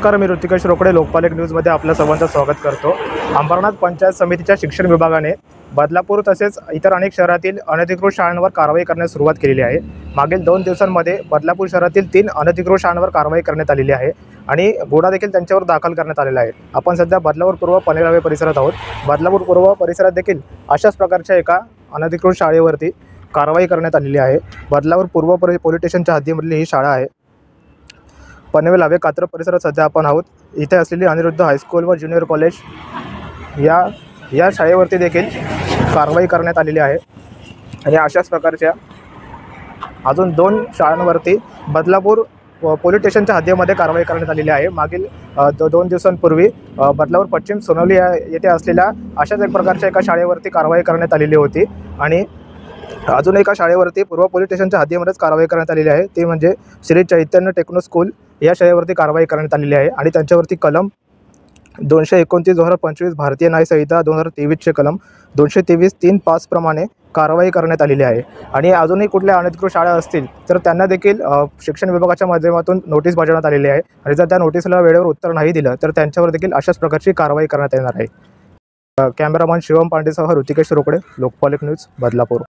नमस्कार, मी ऋतिकेश रोकडे लोकपाल न्यूजमध्ये आपल्या सर्वांचं स्वागत करतो। अंबरनाथ पंचायत समितीच्या शिक्षण विभागाने बदलापूर तसेच इतर अनेक शहरातील अनधिकृत शाळांवर कारवाई करण्यास सुरुवात केलेली आहे। मागील 2 दिवसांमध्ये बदलापूर शहरातील 3 अनधिकृत शाळांवर कारवाई करण्यात आलेली आहे आणि गुन्हा देखील त्यांच्यावर दाखल करण्यात आलेला आहे। आपण सध्या बदलापूर पूर्व पनेरावे परिसरात आहोत। बदलापूर पूर्व परिसरात देखील अशाच प्रकारच्या एका अनधिकृत शाळेवरती कारवाई करण्यात आलेली आहे। बदलापूर पूर्व पोलीस स्टेशनच्या हद्दीमधली ही शाळा आहे। पनवेल हवे कात्र परिसरात सध्या आपण आहोत। इथे असलेली अनिरुद्ध हायस्कूल व ज्युनियर कॉलेज या शाळेवरती देखील कारवाई करण्यात आलेली आहे आणि अशाच प्रकारच्या अजून 2 शाळांवरती बदलापूर पोलीस स्टेशनच्या हद्दीमध्ये कारवाई करण्यात आलेली आहे। मागील 2 दिवसांपूर्वी बदलापूर पश्चिम सोनवली येथे असलेल्या अशाच एक प्रकारच्या एका शाळेवरती कारवाई करण्यात आलेली होती आणि अजून एका शाळेवरती पूर्व पोलीस स्टेशनच्या हद्दीमध्येच कारवाई करण्यात आलेली आहे। ती म्हणजे श्री चैतन्य टेक्नो स्कूल या शाळेवरती कारवाई करण्यात आलेली आहे आणि त्यांच्यावरती कलम 229/2025 भारतीय न्याय संहिता 2023 चे कलम 223(3)(5) प्रमाणे कारवाई करण्यात आलेली आहे। आणि अजूनही कुठल्या अनधिकृत शाळा असतील तर त्यांना देखील शिक्षण विभागाच्या माध्यमातून नोटीस बजावण्यात आलेली आहे आणि जर त्या नोटीसला वेळेवर उत्तर नाही दिलं तर त्यांच्यावर देखील अशाच प्रकारची कारवाई करण्यात येणार आहे। कॅमेरामन शिवम पांडेसह ऋतिकेश रोकडे, लोकपाल न्यूज, बदलापूर।